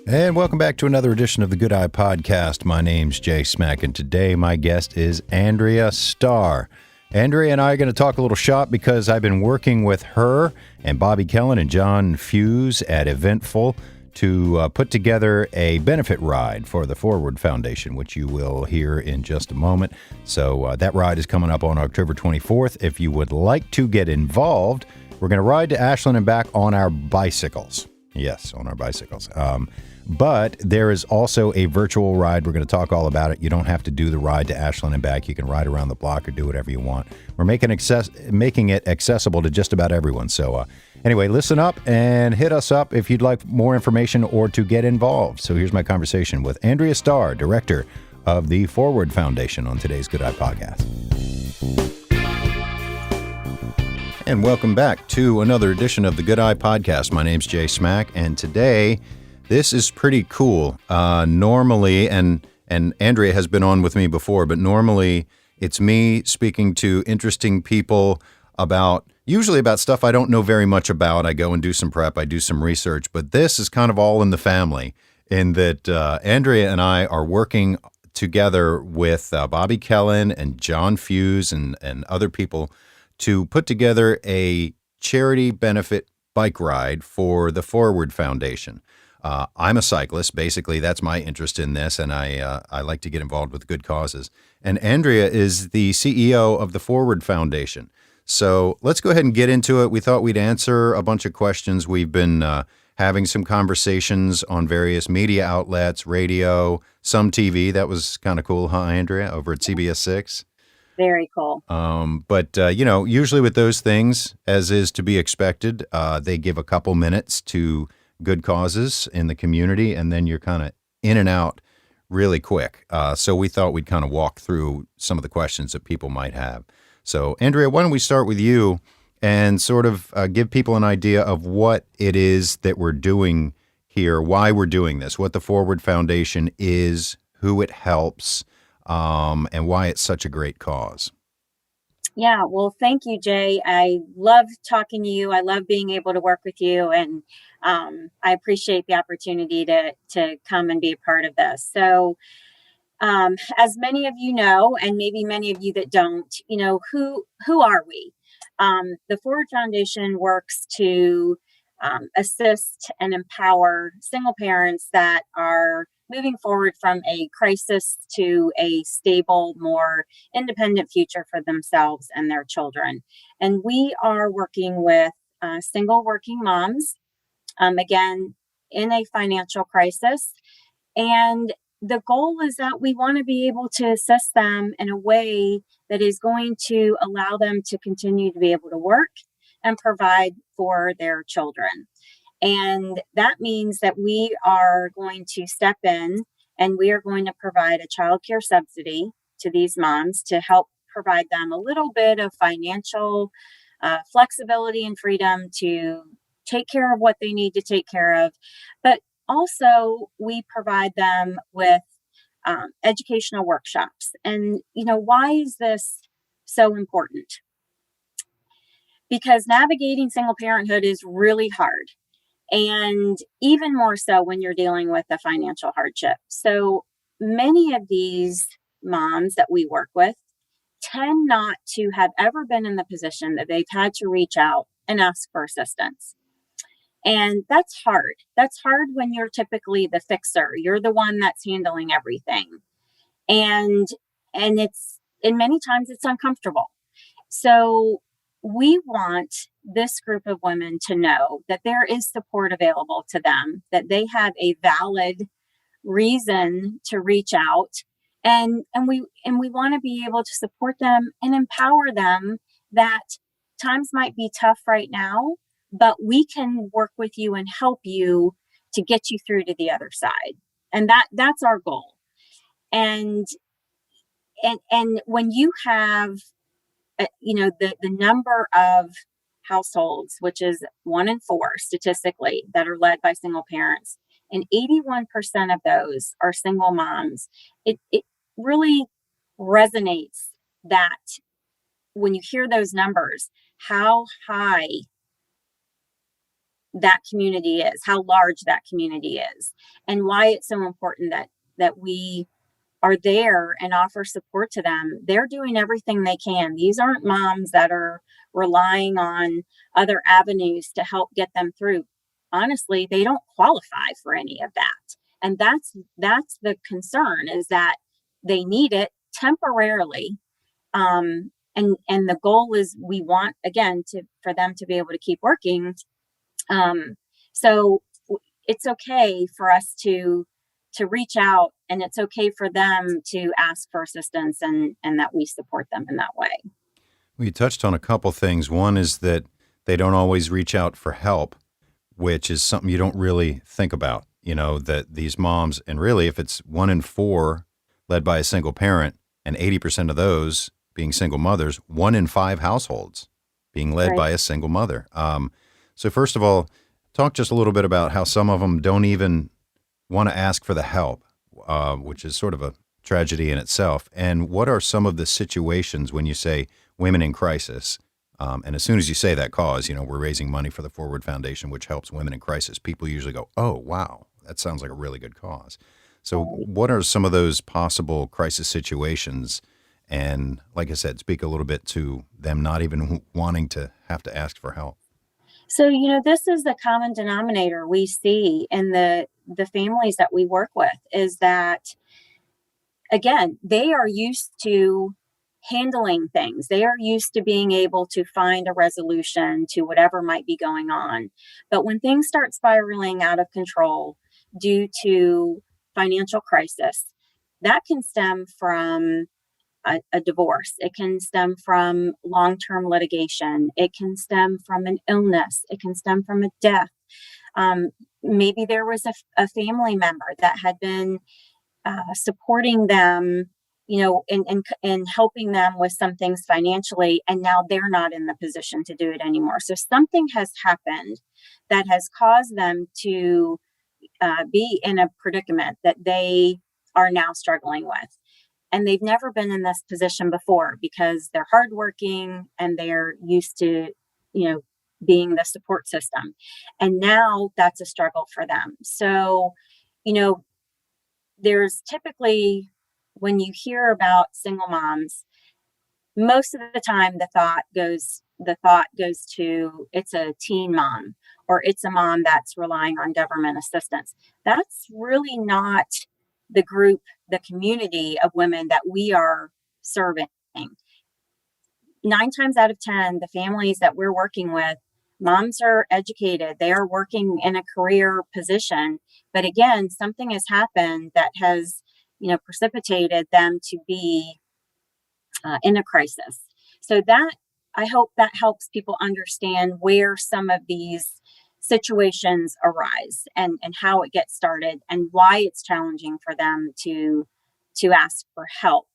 And welcome back to another edition of the Good Eye Podcast. My name's Jay Smack, and today my guest is Andrea Starr. Andrea and I are going to talk a little shop because I've been working with her and Bobby Kellen and John Fuse at Eventful to put together a benefit ride for the Forward Foundation, which you will hear in just a moment. So that ride is coming up on October 24th. If you would like to get involved, we're going to ride to Ashland and back on our bicycles. Yes, on our bicycles. But there is also a virtual ride. We're going to talk all about it. You don't have to do the ride to Ashland and back. You can ride around the block or do whatever you want. We're making it accessible to just about everyone. So anyway, listen up and hit us up if you'd like more information or to get involved. So here's my conversation with Andrea Starr, director of the Forward Foundation, on today's Good Eye Podcast. And welcome back to another edition of the Good Eye Podcast. My name's Jay Smack, and today this is pretty cool. Normally, and Andrea has been on with me before, but normally it's me speaking to interesting people usually about stuff I don't know very much about. I go and do some prep, I do some research, but this is kind of all in the family in that Andrea and I are working together with Bobby Kellen and John Fuse and other people to put together a charity benefit bike ride for the Forward Foundation. I'm a cyclist. Basically, that's my interest in this, and I like to get involved with good causes. And Andrea is the CEO of the Forward Foundation. So let's go ahead and get into it. We thought we'd answer a bunch of questions. We've been having some conversations on various media outlets, radio, some TV. That was kind of cool, huh, Andrea, over at CBS 6? Very cool. But usually with those things, as is to be expected, they give a couple minutes to good causes in the community, and then you're kind of in and out really quick. So we thought we'd kind of walk through some of the questions that people might have. So, Andrea, why don't we start with you and sort of give people an idea of what it is that we're doing here, why we're doing this, what the Forward Foundation is, who it helps, and why it's such a great cause. Yeah, well, thank you, Jay. I love talking to you. I love being able to work with you, and I appreciate the opportunity to come and be a part of this. So, as many of you know, and maybe many of you that don't, who are we? The Forward Foundation works to assist and empower single parents that are moving forward from a crisis to a stable, more independent future for themselves and their children. And we are working with single working moms, again, in a financial crisis. And the goal is that we want to be able to assist them in a way that is going to allow them to continue to be able to work and provide for their children. And that means that we are going to step in and we are going to provide a child care subsidy to these moms to help provide them a little bit of financial flexibility and freedom to take care of what they need to take care of. But also we provide them with educational workshops. And, why is this so important? Because navigating single parenthood is really hard. And even more so when you're dealing with a financial hardship. So many of these moms that we work with tend not to have ever been in the position that they've had to reach out and ask for assistance. And that's hard. That's hard when you're typically the fixer. You're the one that's handling everything. And many times it's uncomfortable. So we want this group of women to know that there is support available to them, that they have a valid reason to reach out, and we want to be able to support them and empower them that times might be tough right now, but we can work with you and help you to get you through to the other side. And that's our goal. And when you have the number of households, which is 1 in 4 statistically, that are led by single parents, and 81% of those are single moms, it really resonates that when you hear those numbers, how high that community is, how large that community is, and why it's so important that we are there and offer support to them. They're doing everything they can. These aren't moms that are relying on other avenues to help get them through. Honestly, they don't qualify for any of that. And that's the concern, is that they need it temporarily. And the goal is, we want, again, to for them to be able to keep working. um, so it's okay for us to reach out, and it's okay for them to ask for assistance, and that we support them in that way. Well, you touched on a couple things. One is that they don't always reach out for help, which is something you don't really think about. You know, that these moms, and really, if it's 1 in 4 led by a single parent, and 80% of those being single mothers, 1 in 5 households being led Right. by a single mother. So, first of all, talk just a little bit about how some of them don't even want to ask for the help, which is sort of a tragedy in itself. And what are some of the situations when you say women in crisis? And as soon as you say that cause, you know, we're raising money for the Forward Foundation, which helps women in crisis, people usually go, oh, wow, that sounds like a really good cause. So, Right. what are some of those possible crisis situations? And like I said, speak a little bit to them not even wanting to have to ask for help. So, this is the common denominator we see in the families that we work with, is that, again, they are used to handling things. They are used to being able to find a resolution to whatever might be going on. But when things start spiraling out of control due to financial crisis, that can stem from a divorce. It can stem from long term litigation. It can stem from an illness. It can stem from a death. Um, Maybe there was a family member that had been supporting them, in helping them with some things financially, and now they're not in the position to do it anymore. So something has happened that has caused them to be in a predicament that they are now struggling with. And they've never been in this position before, because they're hardworking and they're used to, you know, being the support system. And now that's a struggle for them. So, you know, there's typically, when you hear about single moms, most of the time the thought goes to, it's a teen mom, or it's a mom that's relying on government assistance. That's really not the group, the community of women that we are serving. 9 times out of 10, the families that we're working with, moms are educated, they are working in a career position, but again, something has happened that has, precipitated them to be in a crisis. So that, I hope that helps people understand where some of these situations arise, and how it gets started, and why it's challenging for them to ask for help.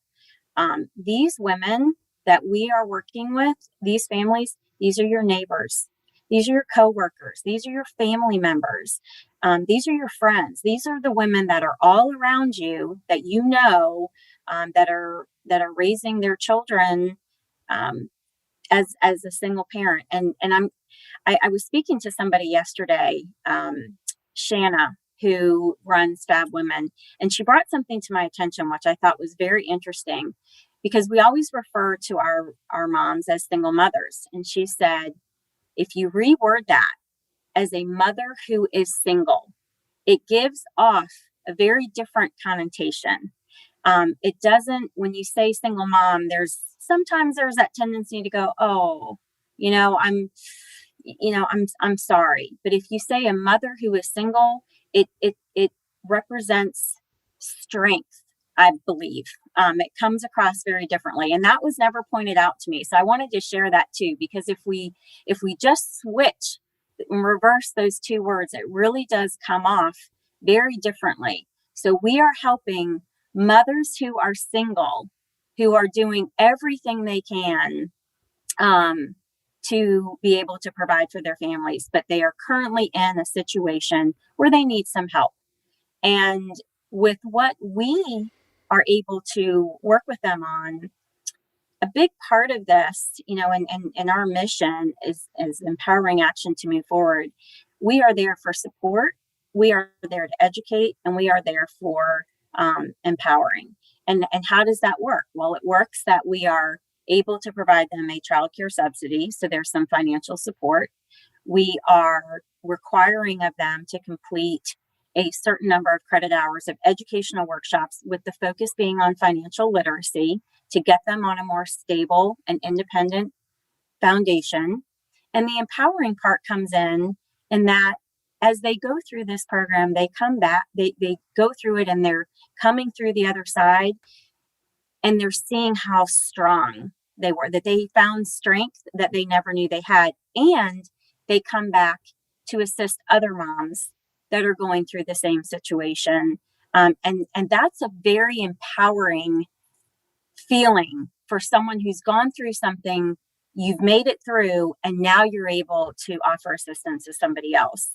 These women that we are working with, these families, these are your neighbors. These are your coworkers. These are your family members. These are your friends. These are the women that are all around you, that that are raising their children, um, as a single parent. And I was speaking to somebody yesterday, Shanna, who runs Fab Women, and she brought something to my attention, which I thought was very interesting, because we always refer to our moms as single mothers. And she said, if you reword that as a mother who is single, it gives off a very different connotation. It doesn't, when you say single mom, there's that tendency to go, oh, you know, I'm, I'm sorry. But if you say a mother who is single, it represents strength, I believe. It comes across very differently, and that was never pointed out to me. So I wanted to share that too, because if we just switch and reverse those two words, it really does come off very differently. So we are helping mothers who are single, who are doing everything they can, um, to be able to provide for their families, but they are currently in a situation where they need some help. And with what we are able to work with them on, a big part of this, and our mission is empowering action to move forward. We are there for support, we are there to educate, and we are there for empowering. And how does that work? Well, it works that we are able to provide them a child care subsidy, so there's some financial support. We are requiring of them to complete a certain number of credit hours of educational workshops, with the focus being on financial literacy, to get them on a more stable and independent foundation. And the empowering part comes in that as they go through this program, they come back, they go through it, and they're coming through the other side, and they're seeing how strong they were, that they found strength that they never knew they had. And they come back to assist other moms that are going through the same situation. And that's a very empowering feeling for someone who's gone through something. You've made it through, and now you're able to offer assistance to somebody else.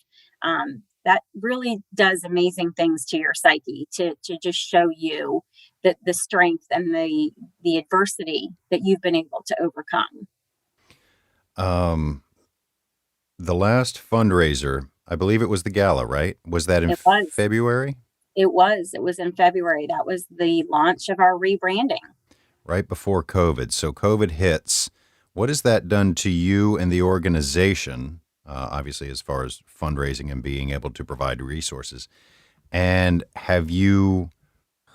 That really does amazing things to your psyche, to just show you the strength and the adversity that you've been able to overcome. Um, the last fundraiser, I believe it was the gala, right? Was that in It was. February? It was. It was in February. That was the launch of our rebranding. Right before COVID. So COVID hits. What has that done to you and the organization? Obviously, as far as fundraising and being able to provide resources. And have you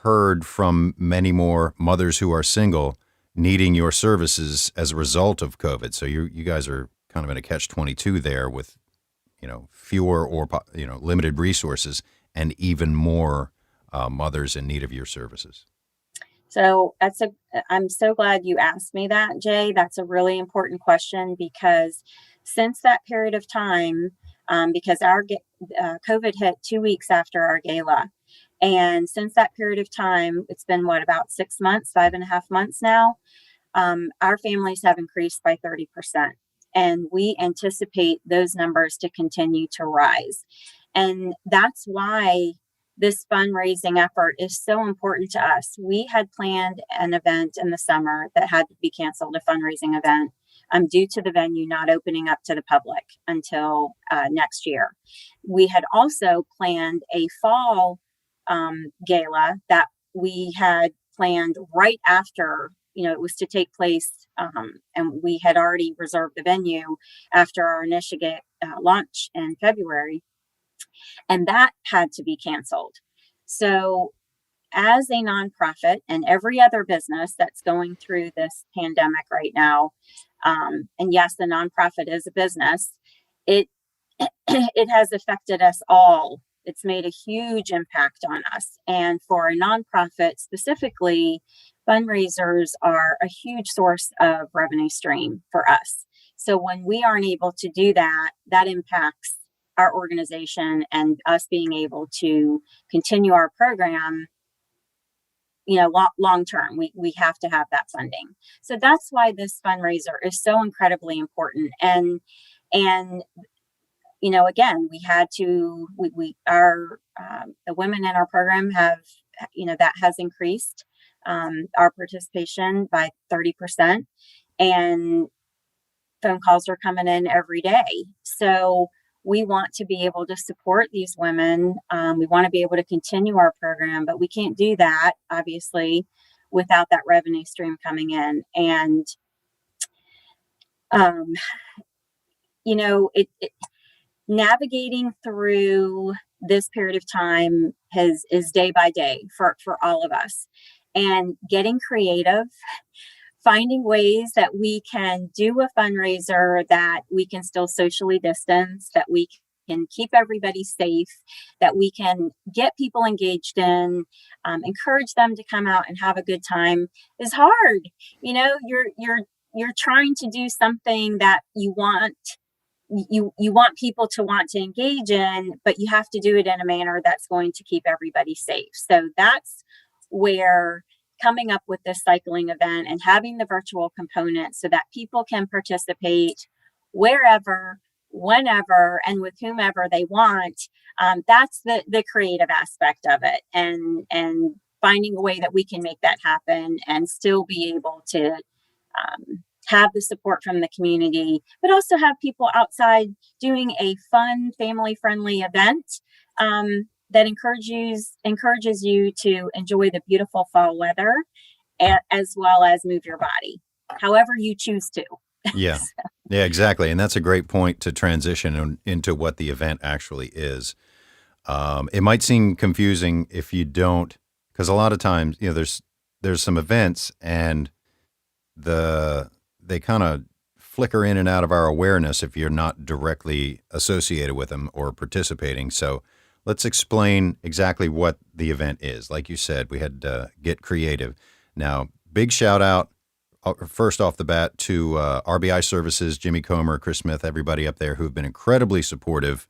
heard from many more mothers who are single needing your services as a result of COVID? So you guys are kind of in a catch-22 there with, fewer or, limited resources and even more mothers in need of your services. So I'm so glad you asked me that, Jay. That's a really important question, because since that period of time, because our COVID hit 2 weeks after our gala. And since that period of time, it's been about 6 months, 5.5 months now. Our families have increased by 30%. And we anticipate those numbers to continue to rise. And that's why this fundraising effort is so important to us. We had planned an event in the summer that had to be canceled, a fundraising event, due to the venue not opening up to the public until next year. We had also planned a fall gala that we had planned right after, it was to take place, and we had already reserved the venue after our initial launch in February, and that had to be canceled. So, as a nonprofit and every other business that's going through this pandemic right now, and yes, the nonprofit is a business, it it has affected us all. It's made a huge impact on us. And for a nonprofit specifically, fundraisers are a huge source of revenue stream for us. So when we aren't able to do that, that impacts our organization and us being able to continue our program, long term. We have to have that funding. So that's why this fundraiser is so incredibly important. And again, we had to, the women in our program have, that has increased our participation by 30%, and phone calls are coming in every day. So we want to be able to support these women. We want to be able to continue our program, but we can't do that, obviously, without that revenue stream coming in. And, navigating through this period of time is day by day for all of us, and getting creative, finding ways that we can do a fundraiser that we can still socially distance, that we can keep everybody safe, that we can get people engaged in, encourage them to come out and have a good time, is hard. You're trying to do something that you want people to want to engage in, but you have to do it in a manner that's going to keep everybody safe. So that's where coming up with this cycling event and having the virtual component so that people can participate wherever, whenever, and with whomever they want. That's the creative aspect of it, and finding a way that we can make that happen and still be able to have the support from the community, but also have people outside doing a fun, family-friendly event that encourages you to enjoy the beautiful fall weather, as well as move your body, however you choose to. Yeah. Yeah, exactly. And that's a great point to transition into what the event actually is. It might seem confusing if you don't, because a lot of times, there's some events and they kind of flicker in and out of our awareness if you're not directly associated with them or participating. So let's explain exactly what the event is. Like you said, we had to get creative. Now, big shout out first off the bat to RBI Services, Jimmy Comer, Chris Smith, everybody up there who've been incredibly supportive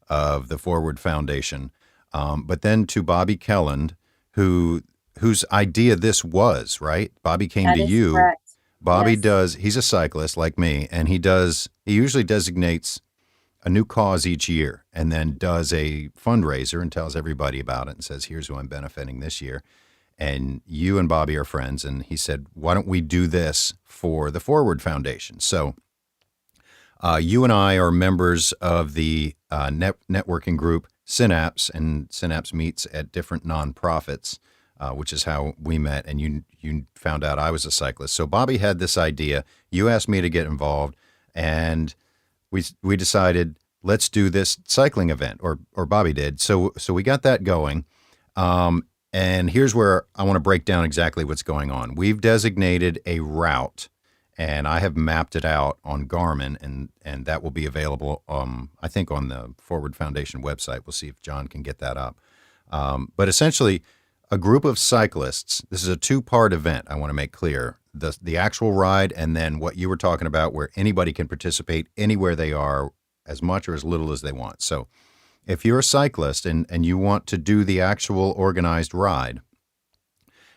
of the Forward Foundation. But then to Bobby Kelland, whose idea this was, right? Bobby came That to is you. correct. Bobby Yes. he's a cyclist like me, and he usually designates a new cause each year and then does a fundraiser and tells everybody about it and says, here's who I'm benefiting this year. And you and Bobby are friends. And he said, why don't we do this for the Forward Foundation? So you and I are members of the networking group Synapse, and Synapse meets at different nonprofits, which is how we met. And you found out I was a cyclist. So Bobby had this idea. You asked me to get involved, and we decided let's do this cycling event, or Bobby did. So we got that going. And here's where I want to break down exactly what's going on. We've designated a route, and I have mapped it out on Garmin, and that will be available, I think, on the Forward Foundation website. We'll see if John can get that up. But essentially, a group of cyclists. This is a two-part event. I want to make clear the actual ride, and then what you were talking about, where anybody can participate anywhere they are, as much or as little as they want. So if you're a cyclist and you want to do the actual organized ride,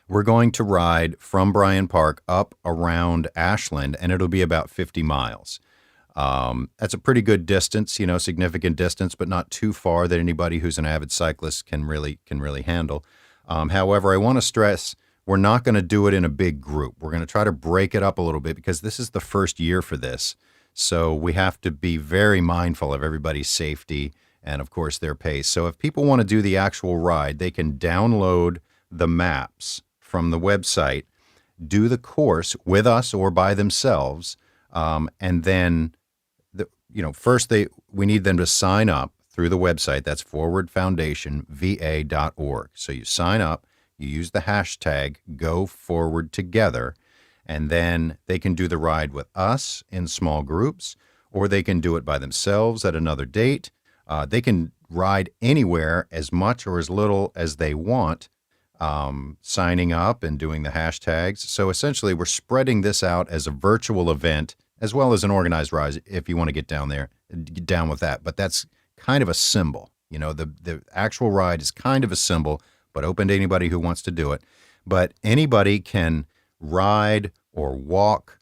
we're going to ride from Bryan Park up around Ashland, and it'll be about 50 miles. That's a pretty good distance, significant distance, but not too far that anybody who's an avid cyclist can really handle. However, I want to stress we're not going to do it in a big group. We're going to try to break it up a little bit because this is the first year for this. So we have to be very mindful of everybody's safety and, of course, their pace. So if people want to do the actual ride, they can download the maps from the website, do the course with us or by themselves, and then first we need them to sign up through the website. That's forwardfoundationva.org. So you sign up, you use the hashtag goforwardtogether, and then they can do the ride with us in small groups, or they can do it by themselves at another date. They can ride anywhere as much or as little as they want, signing up and doing the hashtags. So essentially, we're spreading this out as a virtual event as well as an organized ride if you want to get down with that. But that's kind of a symbol. The actual ride is kind of a symbol, but open to anybody who wants to do it. But anybody can ride or walk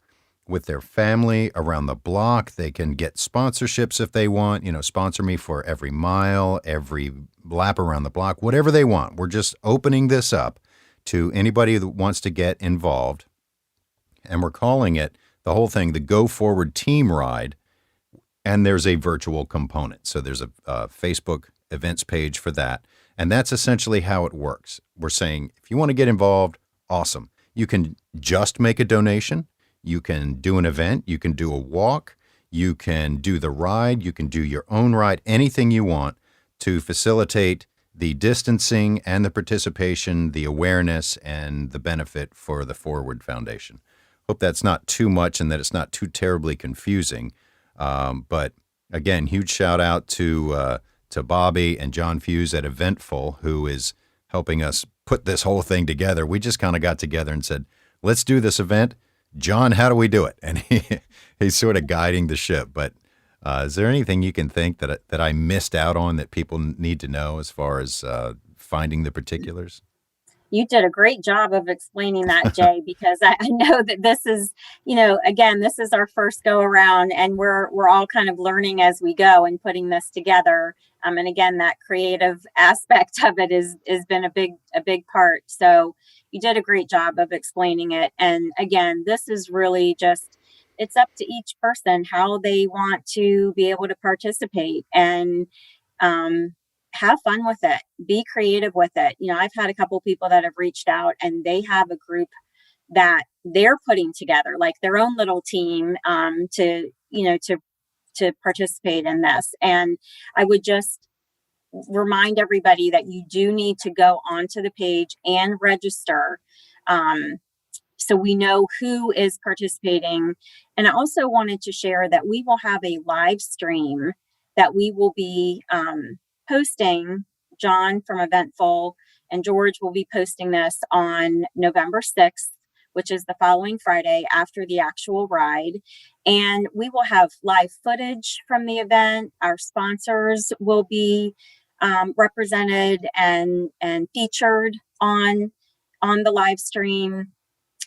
with their family around the block. They can get sponsorships if they want, sponsor me for every mile, every lap around the block, whatever they want. We're just opening this up to anybody that wants to get involved. And we're calling it, the whole thing, the Go Forward Team Ride. And there's a virtual component. So there's a Facebook events page for that. And that's essentially how it works. We're saying, if you want to get involved, awesome. You can just make a donation. You can do an event. You can do a walk. You can do the ride. You can do your own ride, anything you want to facilitate the distancing and the participation, the awareness, and the benefit for the Forward Foundation. Hope that's not too much and that it's not too terribly confusing. But again, huge shout out to Bobby and John Fuse at Eventful, who is helping us put this whole thing together. We just kind of got together and said, let's do this event. John, how do we do it? And he's sort of guiding the ship. But is there anything you can think that I missed out on that people need to know as far as finding the particulars? You did a great job of explaining that, Jay, because I know that this is, again, this is our first go around, and we're all kind of learning as we go and putting this together. And again, that creative aspect of it has been a big part. So, you did a great job of explaining it. And again, this is really just, it's up to each person how they want to be able to participate and have fun with it, be creative with it. I've had a couple people that have reached out and they have a group that they're putting together, like their own little team, to participate in this. And I would just remind everybody that you do need to go onto the page and register, so we know who is participating. And I also wanted to share that we will have a live stream that we will be posting. John from Eventful and George will be posting this on November 6th, which is the following Friday after the actual ride. And we will have live footage from the event. Our sponsors will be represented and featured on the live stream.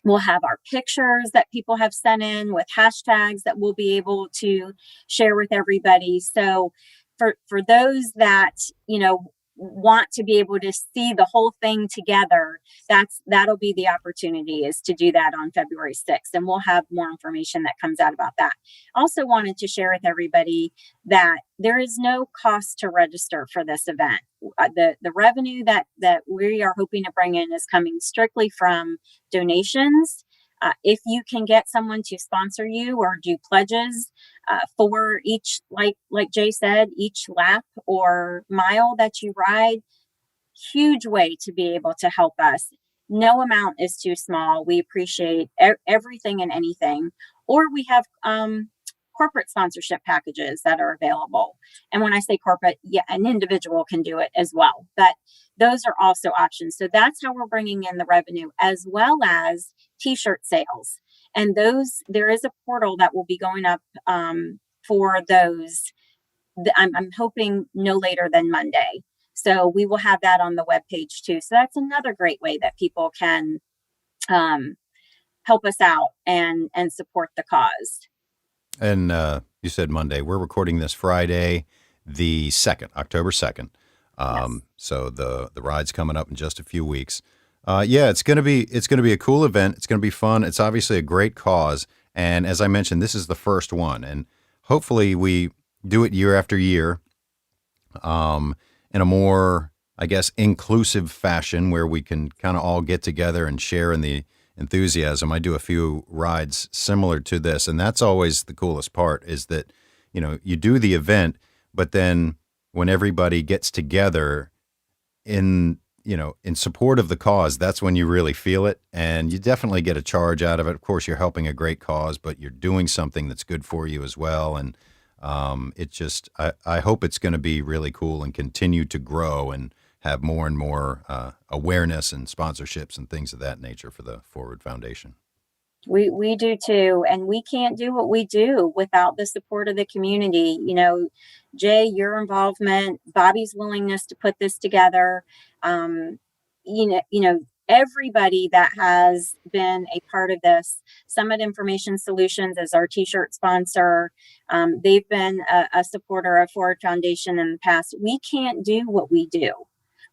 We'll have our pictures that people have sent in with hashtags that we'll be able to share with everybody. So for those that, want to be able to see the whole thing together, that'll be the opportunity, is to do that on February 6th. And we'll have more information that comes out about that. Also wanted to share with everybody that there is no cost to register for this event. The revenue that we are hoping to bring in is coming strictly from donations. If you can get someone to sponsor you or do pledges for each, like Jay said, each lap or mile that you ride, huge way to be able to help us. No amount is too small. We appreciate everything and anything. Or we have corporate sponsorship packages that are available. And when I say corporate, yeah, an individual can do it as well. But those are also options. So that's how we're bringing in the revenue, as well as t-shirt sales. And there is a portal that will be going up for those. I'm hoping no later than Monday. So we will have that on the webpage too. So that's another great way that people can help us out and support the cause. And you said Monday. We're recording this Friday, the 2nd, October 2nd. Yes. So the ride's coming up in just a few weeks. Yeah, it's gonna be a cool event. It's gonna be fun. It's obviously a great cause. And as I mentioned, this is the first one. And hopefully we do it year after year, in a more, I guess, inclusive fashion where we can kind of all get together and share in the enthusiasm. I do a few rides similar to this, and that's always the coolest part, is that, you do the event, but then when everybody gets together in support of the cause, that's when you really feel it, and you definitely get a charge out of it. Of course, you're helping a great cause, but you're doing something that's good for you as well. And I hope it's going to be really cool and continue to grow and have more and more awareness and sponsorships and things of that nature for the Forward Foundation. We do too. And we can't do what we do without the support of the community. Jay, your involvement, Bobby's willingness to put this together, everybody that has been a part of this. Summit Information Solutions is our t-shirt sponsor. They've been a supporter of Forward Foundation in the past. We can't do what we do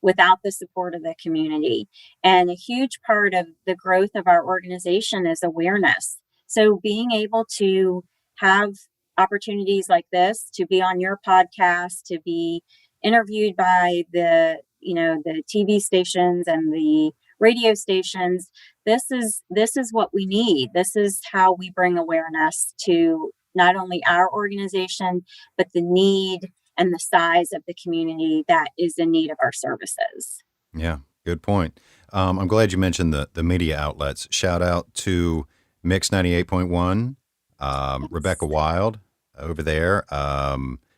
without the support of the community. And a huge part of the growth of our organization is awareness. So being able to have opportunities like this, to be on your podcast, to be interviewed by the TV stations and the radio stations, this is what we need. This is how we bring awareness to not only our organization, but the need and the size of the community that is in need of our services. Yeah, good point. I'm glad you mentioned the media outlets. Shout out to Mix 98.1, Yes. Rebecca Wild over there,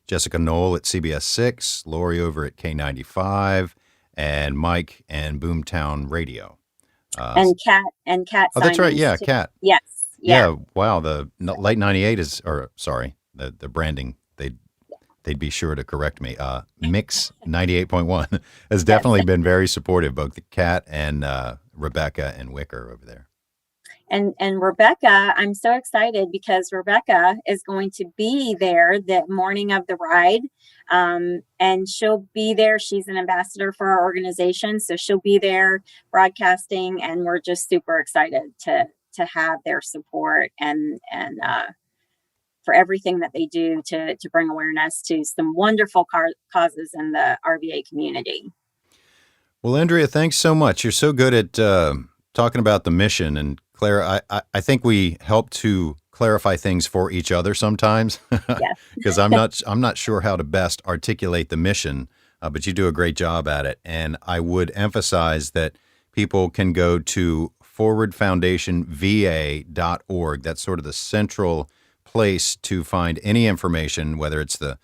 Jessica Knoll at CBS 6, Lori over at K95, and Mike and Boomtown Radio. And Kat. Oh, that's right. Simons Yeah, too. Kat. Yes. Yeah. Wow. The late 98 the branding, they'd be sure to correct me. Mix 98.1 has definitely been very supportive, both the Kat and Rebecca and Wicker over there. And Rebecca, I'm so excited because Rebecca is going to be there the morning of the ride. And she'll be there. She's an ambassador for our organization. So she'll be there broadcasting, and we're just super excited to have their support and for everything that they do to bring awareness to some wonderful causes in the RVA community. Well, Andrea, thanks so much. You're so good at talking about the mission. And Claire, I think we help to clarify things for each other sometimes, because I'm not sure how to best articulate the mission, but you do a great job at it. And I would emphasize that people can go to forwardfoundationva.org. That's sort of the central place to find any information, whether it's the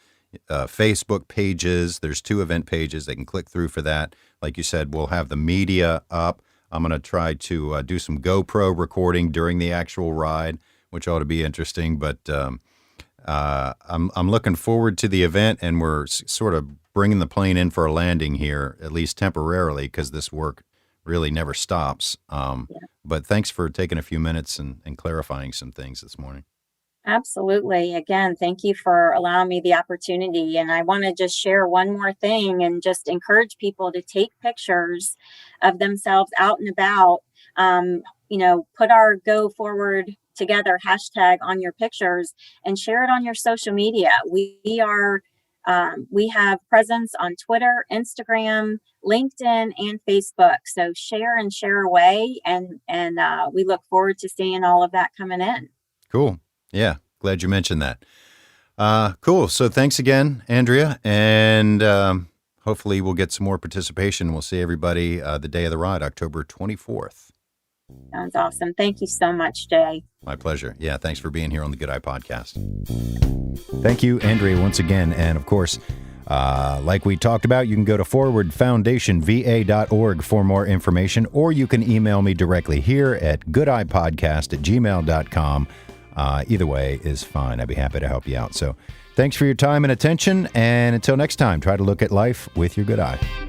Facebook pages. There's 2 event pages. They can click through for that. Like you said, we'll have the media up. I'm going to try to do some GoPro recording during the actual ride, which ought to be interesting. But I'm looking forward to the event, and we're sort of bringing the plane in for a landing here, at least temporarily, because this work really never stops. But thanks for taking a few minutes and clarifying some things this morning. Absolutely. Again, thank you for allowing me the opportunity. And I want to just share one more thing and just encourage people to take pictures of themselves out and about. Put our Go Forward Together hashtag on your pictures and share it on your social media. We have presence on Twitter, Instagram, LinkedIn, and Facebook. So share and share away. And we look forward to seeing all of that coming in. Cool. Yeah, glad you mentioned that. Cool. So thanks again, Andrea, and hopefully we'll get some more participation. We'll see everybody the day of the ride, October 24th. Sounds awesome. Thank you so much, Jay. My pleasure. Yeah, thanks for being here on the Good Eye Podcast. Thank you, Andrea, once again. And of course, like we talked about, you can go to forwardfoundationva.org for more information, or you can email me directly here at goodeyepodcast@gmail.com. Either way is fine. I'd be happy to help you out. So thanks for your time and attention. And until next time, try to look at life with your good eye.